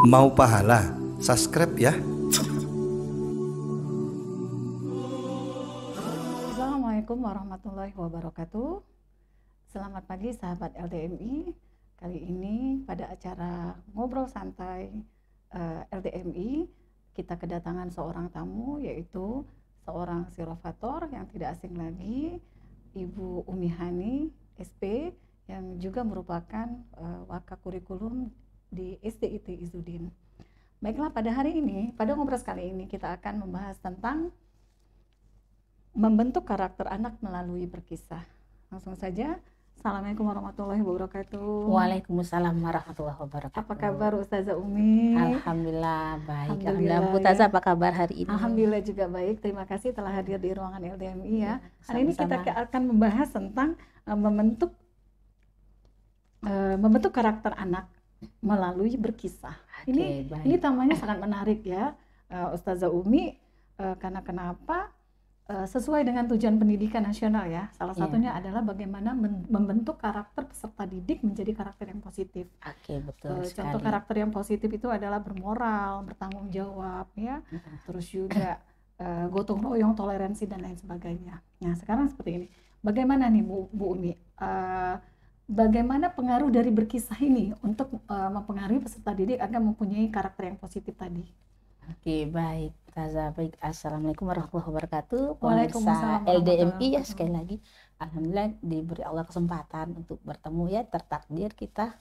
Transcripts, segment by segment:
Mau pahala? Subscribe ya. Assalamualaikum warahmatullahi wabarakatuh. Selamat pagi sahabat LDMI. Kali ini pada acara ngobrol santai LDMI, kita kedatangan seorang tamu, yaitu seorang sirofator yang tidak asing lagi, Ibu Umi Hani SP, yang juga merupakan wakakurikulum di SDIT Izudin. Baiklah, pada hari ini, pada ngobrol kali ini kita akan membahas tentang membentuk karakter anak melalui berkisah. Langsung saja. Assalamualaikum warahmatullahi wabarakatuh. Waalaikumsalam warahmatullahi wabarakatuh. Apa kabar Ustazah Umi? Alhamdulillah baik. Alhamdulillah, Bu Taza, apa kabar hari ini? Alhamdulillah juga baik. Terima kasih telah hadir di ruangan LDMI ya. Hari ini kita Sama-sama. akan membahas tentang membentuk karakter anak melalui berkisah. Oke, baik. Ini temanya sangat menarik ya, Ustazah Umi, karena kenapa? Sesuai dengan tujuan pendidikan nasional ya. Salah satunya adalah bagaimana membentuk karakter peserta didik menjadi karakter yang positif. Oke, betul sekali. Contoh karakter yang positif itu adalah bermoral, bertanggung jawab ya. Terus juga gotong royong, toleransi dan lain sebagainya. Nah, sekarang seperti ini. Bagaimana nih Bu Umi? Bagaimana pengaruh dari berkisah ini untuk mempengaruhi peserta didik agar mempunyai karakter yang positif tadi? Oke, baik. Taza, baik. Assalamualaikum warahmatullahi wabarakatuh. Waalaikumsalam Pemirsa LDMI ya, warahmatullahi sekali lagi. Alhamdulillah diberi Allah kesempatan untuk bertemu ya, tertakdir kita.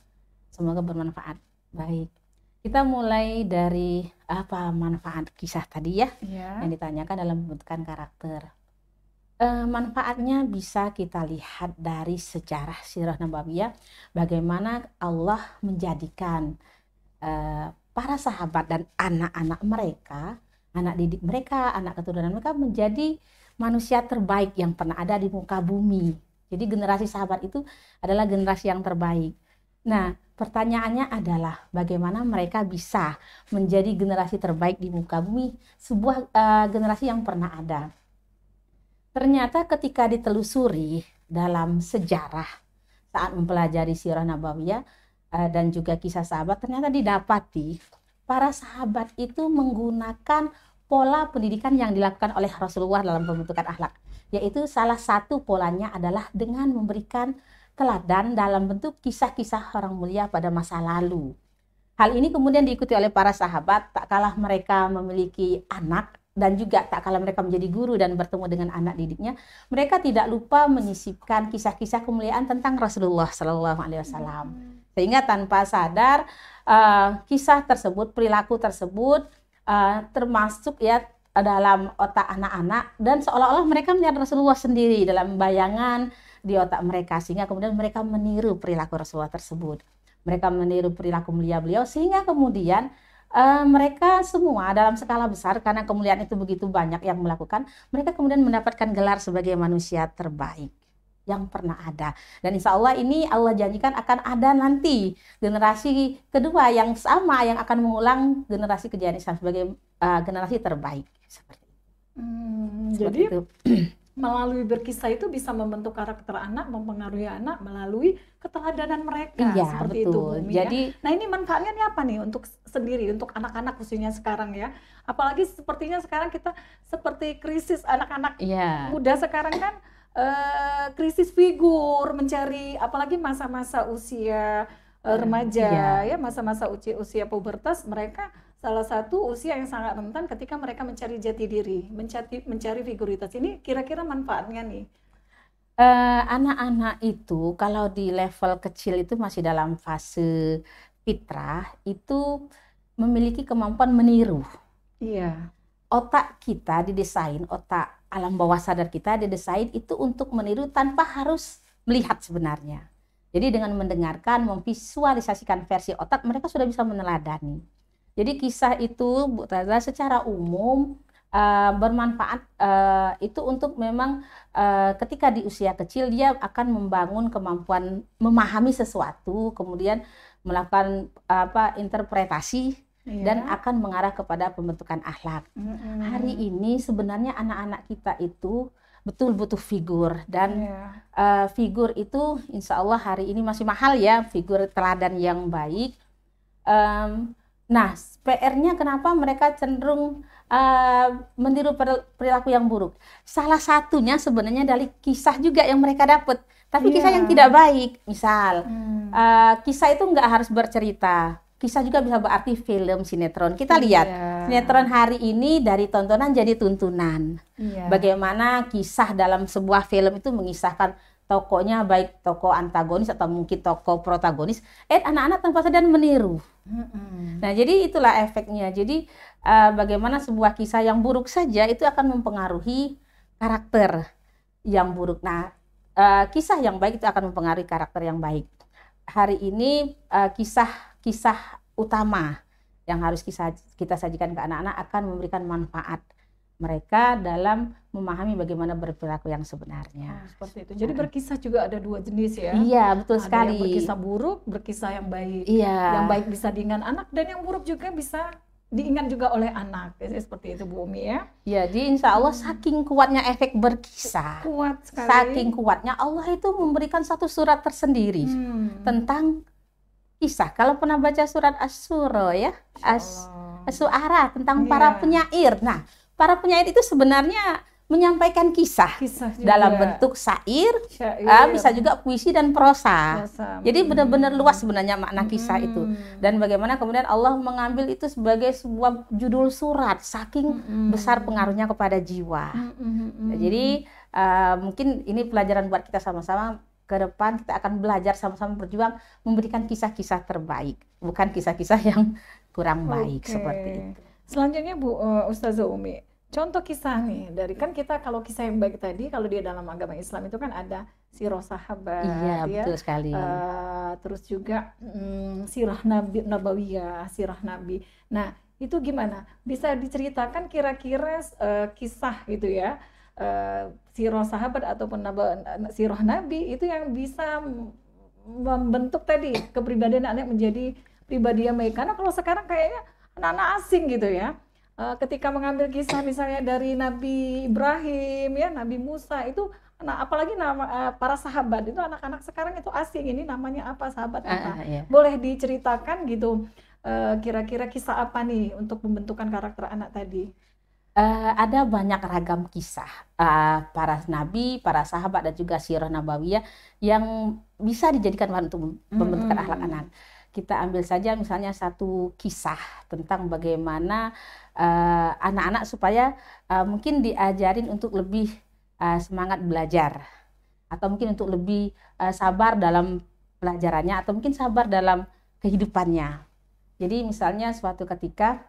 Semoga bermanfaat. Baik. Kita mulai dari apa manfaat kisah tadi ya, yang ditanyakan dalam pembentukan karakter. Manfaatnya bisa kita lihat dari sejarah sirah nabawiyah, bagaimana Allah menjadikan para sahabat dan anak-anak mereka, anak didik mereka, anak keturunan mereka menjadi manusia terbaik yang pernah ada di muka bumi. Jadi generasi sahabat itu adalah generasi yang terbaik. Nah, pertanyaannya adalah bagaimana mereka bisa menjadi generasi terbaik di muka bumi, sebuah generasi yang pernah ada. Ternyata ketika ditelusuri dalam sejarah saat mempelajari sirah nabawiyah dan juga kisah sahabat, ternyata didapati para sahabat itu menggunakan pola pendidikan yang dilakukan oleh Rasulullah dalam pembentukan akhlak, yaitu salah satu polanya adalah dengan memberikan teladan dalam bentuk kisah-kisah orang mulia pada masa lalu. Hal ini kemudian diikuti oleh para sahabat, tak kalah mereka memiliki anak dan juga tak kalah mereka menjadi guru dan bertemu dengan anak didiknya, mereka tidak lupa menyisipkan kisah-kisah kemuliaan tentang Rasulullah Shallallahu Alaihi Wasallam. Sehingga tanpa sadar kisah tersebut, perilaku tersebut termasuk ya dalam otak anak-anak, dan seolah-olah mereka melihat Rasulullah sendiri dalam bayangan di otak mereka, sehingga kemudian mereka meniru perilaku Rasulullah tersebut. Mereka meniru perilaku mulia beliau, sehingga kemudian mereka semua dalam skala besar, karena kemuliaan itu begitu banyak yang melakukan, mereka kemudian mendapatkan gelar sebagai manusia terbaik yang pernah ada. Dan insya Allah ini Allah janjikan akan ada nanti generasi kedua yang sama, yang akan mengulang generasi kejayaan Islam sebagai generasi terbaik. Seperti Jadi itu. melalui berkisah itu bisa membentuk karakter anak, mempengaruhi anak melalui keteladanan mereka. Iya, Seperti betul. itu Bu Umi, Jadi ya. Nah, ini manfaatnya nih apa nih untuk sendiri, untuk anak-anak khususnya sekarang ya. Apalagi sepertinya sekarang kita seperti krisis anak-anak muda sekarang kan, krisis figur, mencari, apalagi masa-masa usia remaja ya, masa-masa usia pubertas, mereka salah satu usia yang sangat rentan ketika mereka mencari jati diri, mencari figuritas. Ini kira-kira manfaatnya nih. Anak-anak itu kalau di level kecil itu masih dalam fase fitrah, itu memiliki kemampuan meniru. Iya. Otak kita didesain, otak alam bawah sadar kita didesain itu untuk meniru tanpa harus melihat sebenarnya. Jadi dengan mendengarkan, memvisualisasikan versi otak, mereka sudah bisa meneladani. Jadi kisah itu Bu Taza secara umum bermanfaat itu untuk memang ketika di usia kecil dia akan membangun kemampuan memahami sesuatu, kemudian melakukan interpretasi dan akan mengarah kepada pembentukan akhlak. Hari ini sebenarnya anak-anak kita itu betul butuh figur, dan figur itu insya Allah hari ini masih mahal ya, figur teladan yang baik. Nah, PR-nya kenapa mereka cenderung meniru perilaku yang buruk? Salah satunya sebenarnya dari kisah juga yang mereka dapat, tapi kisah yang tidak baik. Misal, kisah itu nggak harus bercerita. Kisah juga bisa berarti film, sinetron. Kita lihat, sinetron hari ini dari tontonan jadi tuntunan. Bagaimana kisah dalam sebuah film itu mengisahkan tokohnya, baik tokoh antagonis atau mungkin tokoh protagonis, anak-anak tanpa sadar meniru. Nah, jadi itulah efeknya. Jadi bagaimana sebuah kisah yang buruk saja itu akan mempengaruhi karakter yang buruk. Nah, kisah yang baik itu akan mempengaruhi karakter yang baik. Hari ini kisah utama yang harus kita sajikan ke anak-anak akan memberikan manfaat mereka dalam memahami bagaimana berperilaku yang sebenarnya. Seperti itu. Jadi berkisah juga ada dua jenis ya. Iya, betul sekali. Yang berkisah buruk, berkisah yang baik. Iya. Yang baik bisa diingat anak dan yang buruk juga bisa diingat juga oleh anak. Jadi seperti itu Bu Umi ya. Jadi insya Allah saking kuatnya efek berkisah. Kuat sekali. Saking kuatnya Allah itu memberikan satu surat tersendiri tentang kisah. Kalau pernah baca surat Asy-Syura ya, Asy-Syu'ara tentang para penyair. Nah, para penyair itu sebenarnya menyampaikan kisah dalam bentuk syair, bisa juga puisi dan prosa. Jadi benar-benar luas sebenarnya makna kisah itu. Dan bagaimana kemudian Allah mengambil itu sebagai sebuah judul surat, saking besar pengaruhnya kepada jiwa. Jadi mungkin ini pelajaran buat kita sama-sama. Ke depan kita akan belajar sama-sama berjuang memberikan kisah-kisah terbaik, bukan kisah-kisah yang kurang baik seperti itu. Selanjutnya Bu Ustazah Umi, contoh kisah nih dari kan kita kalau kisah yang baik tadi kalau dia dalam agama Islam itu kan ada sirah sahabat, betul sekali. Terus juga sirah nabawiyah, sirah nabi. Nah itu gimana? Bisa diceritakan kira-kira kisah gitu ya? Sirah sahabat ataupun sirah nabi itu yang bisa membentuk tadi kepribadian anak menjadi pribadi yang baik. Karena kalau sekarang kayaknya anak-anak asing gitu ya, ketika mengambil kisah misalnya dari Nabi Ibrahim ya, Nabi Musa itu, apalagi nama para sahabat itu anak-anak sekarang itu asing, ini namanya apa, sahabat apa. Boleh diceritakan gitu kira-kira kisah apa nih untuk pembentukan karakter anak tadi? Ada banyak ragam kisah para nabi, para sahabat dan juga sirah nabawiyah yang bisa dijadikan bahan untuk pembentukan akhlak anak. Kita ambil saja misalnya satu kisah tentang bagaimana anak-anak supaya mungkin diajarin untuk lebih semangat belajar, atau mungkin untuk lebih sabar dalam pelajarannya, atau mungkin sabar dalam kehidupannya. Jadi misalnya suatu ketika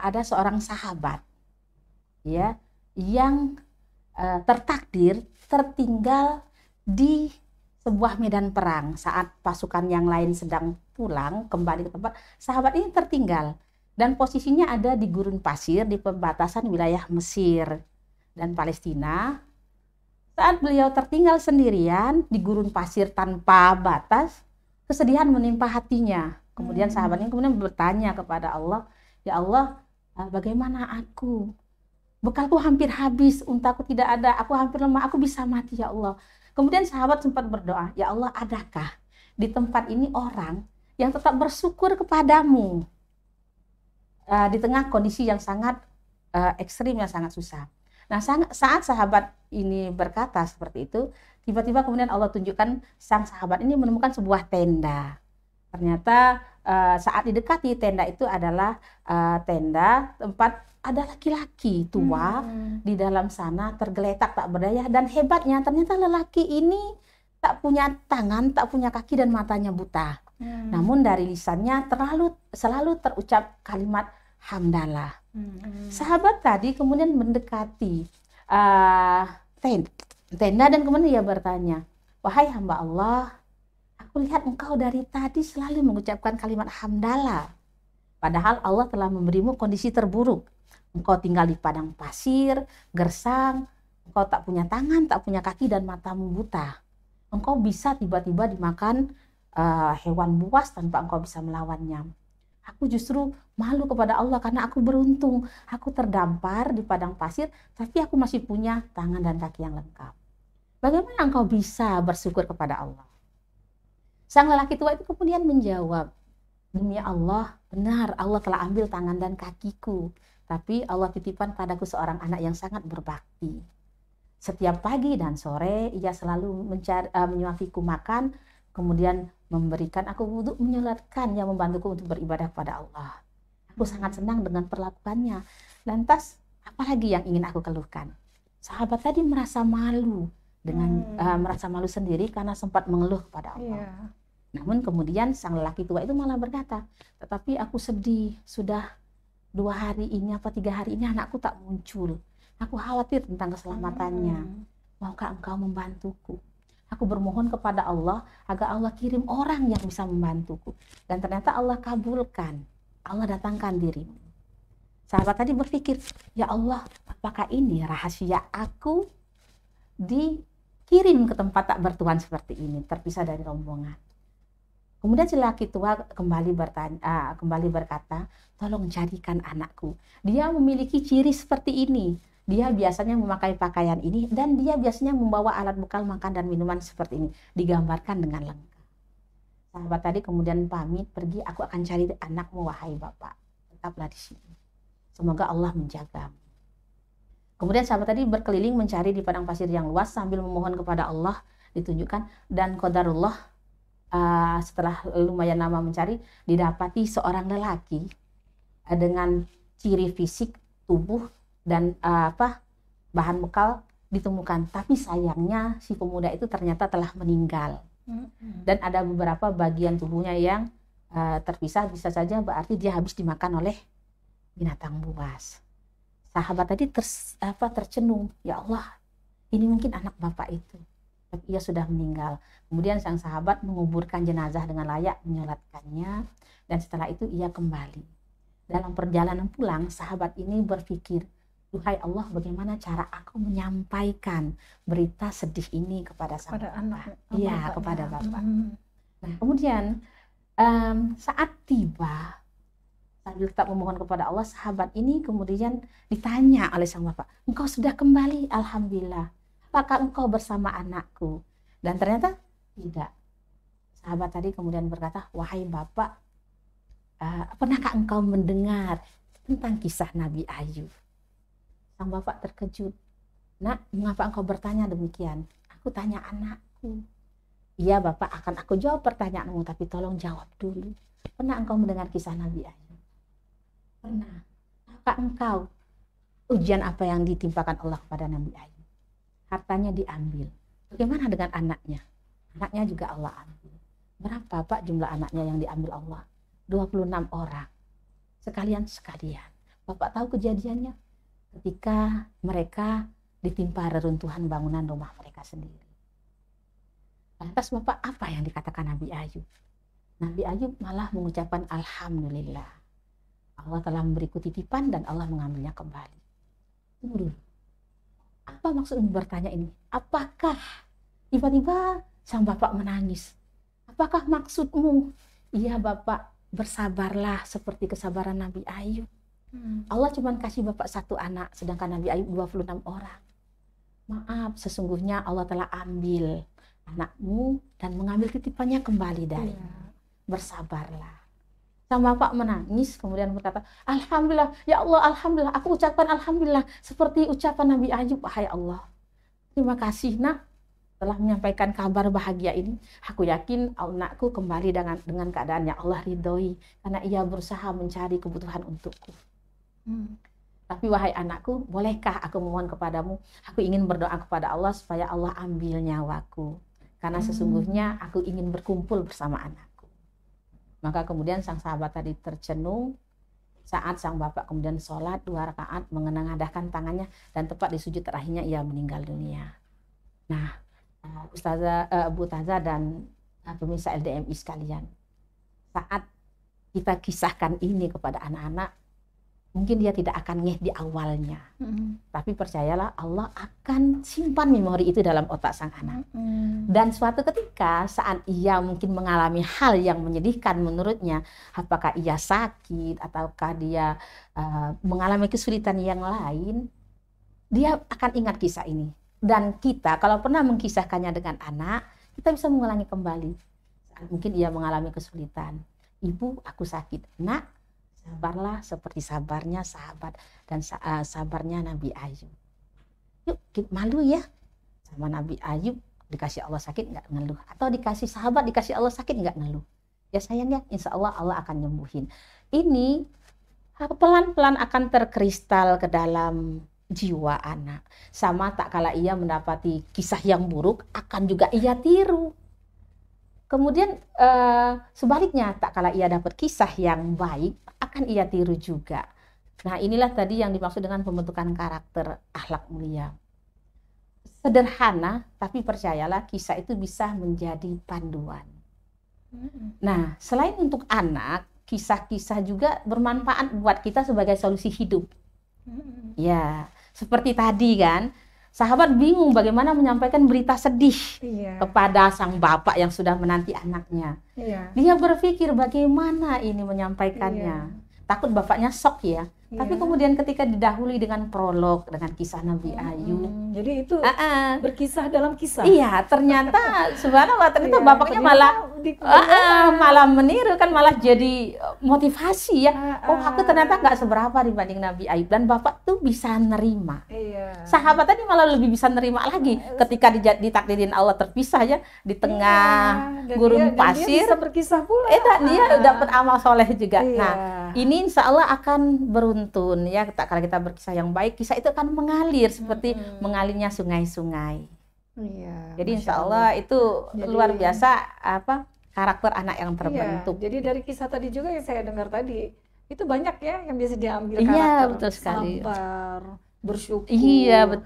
ada seorang sahabat ya yang tertakdir tertinggal di sebuah medan perang saat pasukan yang lain sedang pulang kembali ke tempat. Sahabat ini tertinggal dan posisinya ada di gurun pasir di perbatasan wilayah Mesir dan Palestina. Saat beliau tertinggal sendirian di gurun pasir tanpa batas, kesedihan menimpa hatinya. Kemudian sahabatnya kemudian bertanya kepada Allah, "Ya Allah, bagaimana aku? Bekalku hampir habis, untaku tidak ada, aku hampir lemah, aku bisa mati ya Allah." Kemudian sahabat sempat berdoa, "Ya Allah, adakah di tempat ini orang yang tetap bersyukur kepadamu di tengah kondisi yang sangat ekstrim, yang sangat susah?" Nah, saat sahabat ini berkata seperti itu, tiba-tiba kemudian Allah tunjukkan sang sahabat ini menemukan sebuah tenda. Ternyata saat didekati tenda itu adalah tenda tempat ada laki-laki tua di dalam sana tergeletak tak berdaya, dan hebatnya ternyata lelaki ini tak punya tangan, tak punya kaki dan matanya buta. Namun dari lisannya selalu terucap kalimat hamdalah. Sahabat tadi kemudian mendekati tenda dan kemudian dia bertanya, "Wahai hamba Allah, aku lihat engkau dari tadi selalu mengucapkan kalimat hamdalah. Padahal Allah telah memberimu kondisi terburuk. Engkau tinggal di padang pasir, gersang, engkau tak punya tangan, tak punya kaki dan matamu buta. Engkau bisa tiba-tiba dimakan hewan buas tanpa engkau bisa melawannya. Aku justru malu kepada Allah karena aku beruntung. Aku terdampar di padang pasir, tapi aku masih punya tangan dan kaki yang lengkap. Bagaimana engkau bisa bersyukur kepada Allah?" Sang lelaki tua itu kemudian menjawab, Demi Allah, benar Allah telah ambil tangan dan kakiku, tapi Allah titipkan padaku seorang anak yang sangat berbakti. Setiap pagi dan sore ia selalu menyuapiku makan, kemudian memberikan aku wudhu, menyolatkan, yang membantuku untuk beribadah kepada Allah. Aku sangat senang dengan perlakuannya. Lantas, apalagi yang ingin aku keluhkan? Sahabat tadi merasa malu merasa malu sendiri karena sempat mengeluh kepada Allah. Iya. Namun kemudian sang lelaki tua itu malah berkata, tetapi aku sedih, sudah 2 hari ini apa 3 hari ini anakku tak muncul. Aku khawatir tentang keselamatannya. Maukah engkau membantuku? Aku bermohon kepada Allah agar Allah kirim orang yang bisa membantuku. Dan ternyata Allah kabulkan. Allah datangkan dirimu. Sahabat tadi berpikir, ya Allah, apakah ini rahasia aku dikirim ke tempat tak bertuhan seperti ini, terpisah dari rombongan. Kemudian si laki tua kembali berkata, tolong carikan anakku. Dia memiliki ciri seperti ini. Dia biasanya memakai pakaian ini dan dia biasanya membawa alat bekal makan dan minuman seperti ini. Digambarkan dengan lengkap. Sahabat tadi kemudian pamit pergi, aku akan cari anakmu wahai bapak. Tetaplah di sini. Semoga Allah menjagamu. Kemudian sahabat tadi berkeliling mencari di padang pasir yang luas sambil memohon kepada Allah ditunjukkan, dan qadarullah setelah lumayan lama mencari didapati seorang lelaki dengan ciri fisik tubuh dan bahan bekal ditemukan, tapi sayangnya si pemuda itu ternyata telah meninggal dan ada beberapa bagian tubuhnya yang terpisah, bisa saja berarti dia habis dimakan oleh binatang buas. Sahabat tadi tercenung, ya Allah, ini mungkin anak bapak itu, tapi ia sudah meninggal. Kemudian sang sahabat menguburkan jenazah dengan layak, menyolatkannya, dan setelah itu ia kembali. Dalam perjalanan pulang, sahabat ini berpikir, duhai Allah, bagaimana cara aku menyampaikan berita sedih ini kepada sang bapak? Iya, kepada bapak. Nah, kemudian saat tiba, sambil tetap memohon kepada Allah, sahabat ini kemudian ditanya oleh sang bapak, engkau sudah kembali? Alhamdulillah. Apakah engkau bersama anakku? Dan ternyata tidak. Sahabat tadi kemudian berkata, wahai bapak, pernahkah engkau mendengar tentang kisah Nabi Ayub? Sang bapak terkejut. Nak, mengapa engkau bertanya demikian? Aku tanya anakku. Iya bapak, akan aku jawab pertanyaanmu, tapi tolong jawab dulu. Pernah engkau mendengar kisah Nabi Ayub? Pernah. Apakah engkau ujian apa yang ditimpakan Allah kepada Nabi Ayub? Hartanya diambil. Bagaimana dengan anaknya? Anaknya juga Allah ambil. Berapa Pak jumlah anaknya yang diambil Allah? 26 orang. Sekalian. Bapak tahu kejadiannya? Ketika mereka ditimpa reruntuhan bangunan rumah mereka sendiri. Lantas Bapak, apa yang dikatakan Nabi Ayub? Nabi Ayub malah mengucapkan Alhamdulillah. Allah telah memberiku titipan dan Allah mengambilnya kembali. Tunggu dulu. Apa maksudmu bertanya ini? Apakah tiba-tiba sang bapak menangis? Apakah maksudmu? Iya bapak, bersabarlah seperti kesabaran Nabi Ayub. Allah cuma kasih bapak 1 anak, sedangkan Nabi Ayub 26 orang. Maaf, sesungguhnya Allah telah ambil anakmu dan mengambil titipannya kembali darimu. Bersabarlah. Sang bapak menangis, kemudian berkata, Alhamdulillah, ya Allah, Alhamdulillah. Aku ucapkan Alhamdulillah seperti ucapan Nabi Ayub, wahai Allah. Terima kasih nak telah menyampaikan kabar bahagia ini. Aku yakin anakku kembali dengan keadaan yang Allah ridhoi, karena ia berusaha mencari kebutuhan untukku. Tapi wahai anakku, bolehkah aku memohon kepadamu? Aku ingin berdoa kepada Allah supaya Allah ambil nyawaku, karena sesungguhnya aku ingin berkumpul bersama anakku. Maka kemudian sang sahabat tadi tercenung saat sang bapak kemudian sholat 2 rakaat mengenadahkan tangannya, dan tepat di sujud terakhirnya ia meninggal dunia. Nah, Ustazah Bu Taza dan pemirsa LDMI sekalian, saat kita kisahkan ini kepada anak-anak, mungkin dia tidak akan ngeh di awalnya, tapi percayalah Allah akan simpan memori itu dalam otak sang anak. Dan suatu ketika saat ia mungkin mengalami hal yang menyedihkan menurutnya, apakah ia sakit ataukah dia mengalami kesulitan yang lain, dia akan ingat kisah ini. Dan kita kalau pernah mengkisahkannya dengan anak, kita bisa mengulangi kembali. Saat mungkin ia mengalami kesulitan, ibu aku sakit. Nak, sabarlah seperti sabarnya sahabat dan sabarnya Nabi Ayub. Yuk, malu ya sama Nabi Ayub, dikasih Allah sakit nggak ngeluh, atau dikasih sahabat dikasih Allah sakit nggak ngeluh. Ya sayang ya, insya Allah Allah akan nyembuhin. Ini pelan-pelan akan terkristal ke dalam jiwa anak. Sama tak kala ia mendapati kisah yang buruk, akan juga ia tiru. Kemudian sebaliknya, tak kala ia dapat kisah yang baik, akan ia tiru juga. Nah, inilah tadi yang dimaksud dengan pembentukan karakter akhlak mulia. Sederhana, tapi percayalah kisah itu bisa menjadi panduan. Nah, selain untuk anak, kisah-kisah juga bermanfaat buat kita sebagai solusi hidup. Ya, seperti tadi kan, sahabat bingung bagaimana menyampaikan berita sedih kepada sang bapak yang sudah menanti anaknya. Dia berpikir bagaimana ini menyampaikannya. Takut bapaknya shock ya. Tapi kemudian ketika didahului dengan prolog, dengan kisah Nabi Ayub. Jadi itu berkisah dalam kisah. Iya, ternyata subhanallah, ternyata bapaknya malah meniru kan, malah jadi motivasi ya. Oh, aku ternyata nggak seberapa dibanding Nabi Ayub, dan bapak tuh bisa nerima. Sahabat tadi malah lebih bisa nerima lagi ketika ditakdirin Allah terpisah ya di tengah gurun pasir. Dia bisa berkisah pula. Dia dapat amal soleh juga. Nah, ini insya Allah akan beruntun ya. Kalau kita berkisah yang baik, kisah itu akan mengalir seperti mengalirnya sungai-sungai. Jadi insya Allah itu luar biasa karakter anak yang terbentuk. Jadi dari kisah tadi juga yang saya dengar tadi, itu banyak ya yang bisa diambil karakter. Betul sekali. Sabar, bersyukur,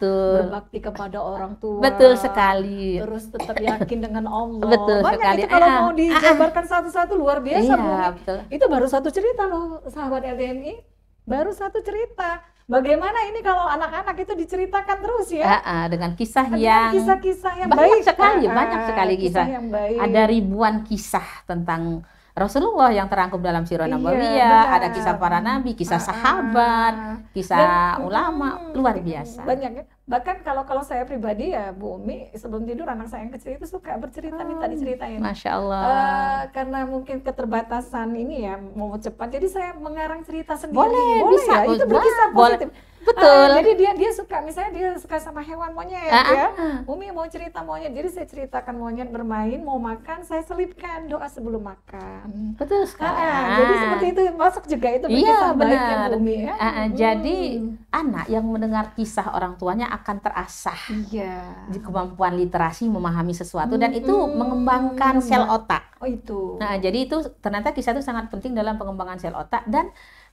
berbakti kepada orang tua, betul sekali, terus tetap yakin dengan Allah. Betul banyak sekali. Itu kalau mau dijabarkan satu-satu luar biasa. Betul. Itu baru satu cerita loh, sahabat LDMI, baru satu cerita. Bagaimana ini kalau anak-anak itu diceritakan terus ya? Dengan kisah yang baik sekali, banyak sekali kisah yang baik. Ada ribuan kisah tentang Rasulullah yang terangkum dalam Sirah Nabawiyah, ada kisah para nabi, kisah sahabat, kisah ulama, luar biasa. Banyak ya. Bahkan kalau saya pribadi ya Bu Umi, sebelum tidur anak saya yang kecil itu suka bercerita, minta diceritain. Masya Allah. Karena mungkin keterbatasan ini ya, mau cepat, jadi saya mengarang cerita sendiri. Boleh bisa. Ya, itu berkisah positif. Betul. Jadi dia suka, misalnya dia suka sama hewan monyet ya. Umi mau cerita monyet, jadi saya ceritakan monyet bermain, mau makan, saya selipkan doa sebelum makan. Betul sekali. Jadi seperti itu masuk juga itu berkisah baiknya Bu Umi ya. Jadi anak yang mendengar kisah orang tuanya akan terasah di kemampuan literasi, memahami sesuatu, dan itu mengembangkan sel otak. Nah, jadi itu ternyata kisah itu sangat penting dalam pengembangan sel otak, dan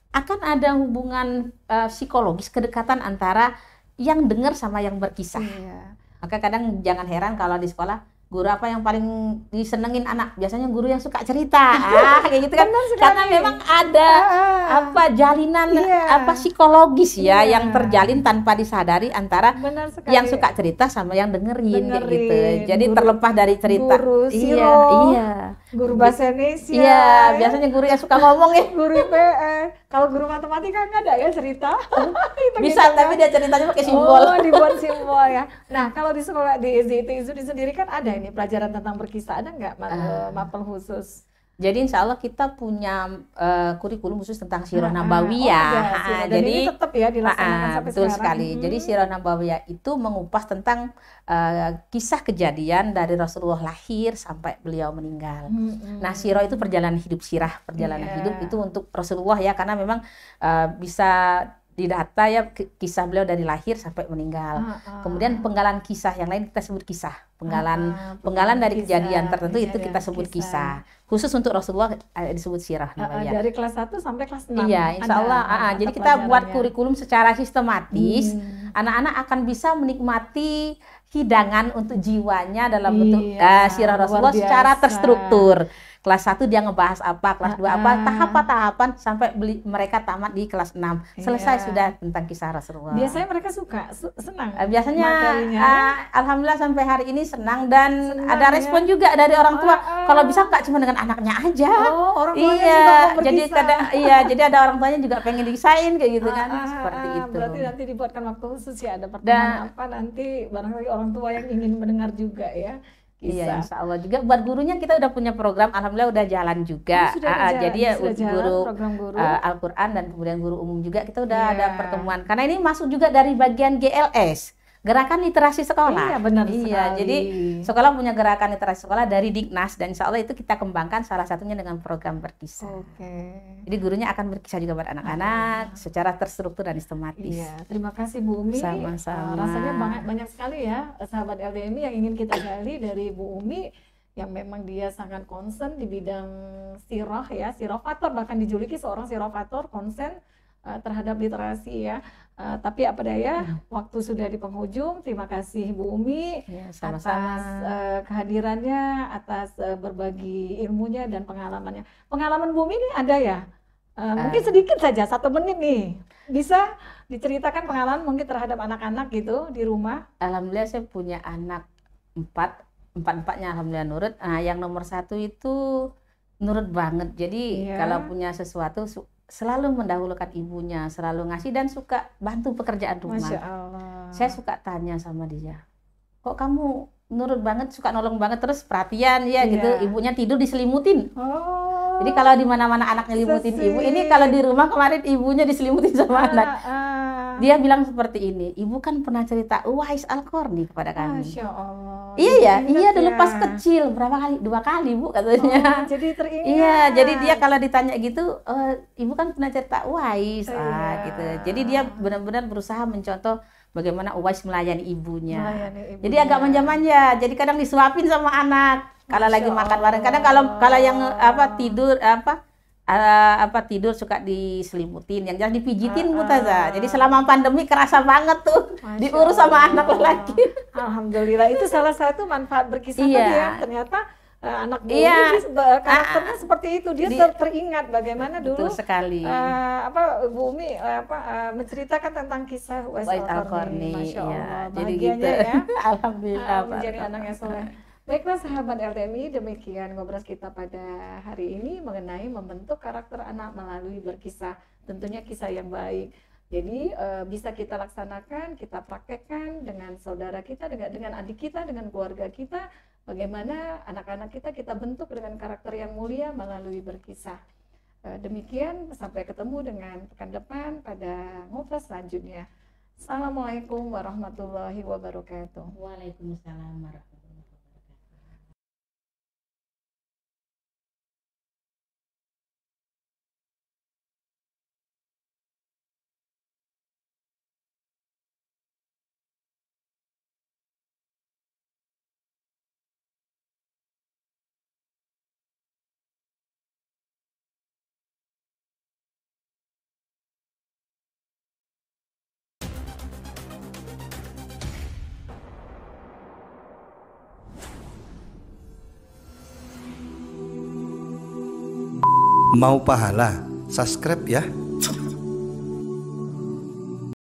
akan ada hubungan psikologis, kedekatan antara yang dengar sama yang berkisah. Maka kadang jangan heran kalau di sekolah guru apa yang paling disenengin anak, biasanya guru yang suka cerita, kayak gitu kan, karena memang ada jalinan psikologis ya yang terjalin tanpa disadari antara yang suka cerita sama yang dengerin. Kayak gitu. Jadi terlepas dari cerita. Guru guru bahasa Indonesia. Biasanya guru yang suka ngomong ya. Guru IPS. Kalau guru matematika nggak ada ya cerita. Bisa, tapi dia ceritanya pakai simbol. Dibuat simbol ya. Nah, kalau di sekolah di SD itu sendiri kan ada ini pelajaran tentang berkisah, ada nggak mapel khusus? Jadi insya Allah kita punya kurikulum khusus tentang Sirah Nabawiyah. Dan jadi ini tetap ya dilaksanakan sampai betul sekarang. Sekali. Jadi Sirah Nabawiyah itu mengupas tentang kisah kejadian dari Rasulullah lahir sampai beliau meninggal. Nah, sirah itu perjalanan hidup, perjalanan hidup itu untuk Rasulullah ya, karena memang bisa didata ya kisah beliau dari lahir sampai meninggal. Kemudian penggalan kisah yang lain kita sebut kisah. Penggalan dari kejadian tertentu itu kita sebut kisah. Khusus untuk Rasulullah disebut sirah namanya. Dari kelas 1 sampai kelas 6. Iya, insya Allah. Jadi kita buat kurikulum secara sistematis. Anak-anak akan bisa menikmati hidangan untuk jiwanya dalam bentuk sirah Rasulullah secara terstruktur. Kelas 1 dia ngebahas apa, kelas 2 apa, tahapan sampai mereka tamat di kelas 6. Selesai sudah tentang kisah Rasulullah. Biasanya mereka suka, senang. Biasanya alhamdulillah sampai hari ini senang, dan ada respon juga dari orang tua. Kalau bisa nggak cuma dengan anaknya aja. Orang tuanya juga mau jadi jadi ada orang tuanya juga pengen dikisahin kayak gitu kan. Seperti itu. Berarti nanti dibuatkan waktu khusus ya, ada pertemuan apa nanti barangkali orang tua yang ingin mendengar juga ya. Iya, kisah. insya Allah juga buat gurunya kita udah punya program, alhamdulillah udah jalan juga. Sudah berjalan, Jadi ya sudah jalan guru program guru. Al-Quran dan kemudian guru umum juga kita udah Iya. ada pertemuan. Karena ini masuk juga dari bagian GLS, Gerakan Literasi Sekolah. Iya, benar Iya, sekali. jadi sekolah punya Gerakan Literasi Sekolah dari Dignas dan insya Allah itu kita kembangkan salah satunya dengan program berkisah. Oke. Jadi gurunya akan berkisah juga buat anak-anak secara terstruktur dan sistematis. Iya, terima kasih Bu Umi. Sama-sama. Rasanya banyak sekali ya sahabat LDMI yang ingin kita gali dari Bu Umi yang memang dia sangat concern di bidang sirah ya, sirofator, bahkan dijuluki seorang sirofator, concern terhadap literasi ya. Tapi apa daya, waktu sudah di penghujung. Terima kasih Bu Umi Ya, atas sama-sama. kehadirannya, atas berbagi ilmunya dan pengalamannya. Pengalaman Bu Umi ini ada ya? Mungkin sedikit saja, 1 menit nih. Bisa diceritakan pengalaman mungkin terhadap anak-anak gitu di rumah? Alhamdulillah saya punya anak 4-empatnya alhamdulillah nurut. Nah, yang nomor 1 itu nurut banget. Jadi Iya. kalau punya sesuatu selalu mendahulukan ibunya, selalu ngasih dan suka bantu pekerjaan rumah. Masya Allah. Saya suka tanya sama dia, kok kamu nurut banget, suka nolong banget, terus perhatian ya Iya. gitu. Ibunya tidur diselimutin. Oh. Jadi kalau di mana-mana anak nyelimutin So ibu, ini sweet. kalau di rumah kemarin ibunya diselimutin sama anak. Dia bilang seperti ini, ibu kan pernah cerita Uwais Al-Qarni kepada kami. Masya Allah. Iya Jadi ya, ingat iya dulu ya. pas kecil, berapa kali? 2 kali Bu katanya. Oh, jadi teringat. Iya, jadi dia kalau ditanya gitu, ibu kan pernah cerita Uwais, Iya. gitu. Jadi dia benar-benar berusaha mencontoh bagaimana Uwais melayani ibunya. Melayani ibunya. Jadi agak manja-manja, jadi kadang disuapin sama anak. Kalau Masya lagi makan bareng, kadang Allah. kalau yang tidur suka diselimutin, yang jelas dipijitin Bu Taza. Jadi selama pandemi kerasa banget tuh Masya diurus sama Allah. anak lelaki. Alhamdulillah, itu salah satu manfaat berkisah Iya. tadi ya. Ternyata anak Bu Iya. Umi karakternya seperti itu. Dia teringat bagaimana dulu Betul sekali. Bu Umi menceritakan tentang kisah Uwais Uwais Al-Qarni. Al-Qarni, Masya iya. Allah, Jadi bahagianya gitu. ya. Alhamdulillah. Menjadi Pak. anak yang soleh. Baiklah sahabat LTMI, demikian ngobrol kita pada hari ini mengenai membentuk karakter anak melalui berkisah. Tentunya kisah yang baik. Jadi bisa kita laksanakan, kita praktekkan dengan saudara kita, dengan adik kita, dengan keluarga kita. Bagaimana anak-anak kita bentuk dengan karakter yang mulia melalui berkisah. Demikian, sampai ketemu dengan pekan depan pada ngobrol selanjutnya. Assalamualaikum warahmatullahi wabarakatuh. Waalaikumsalam warahmatullahi wabarakatuh. Mau pahala? Subscribe ya.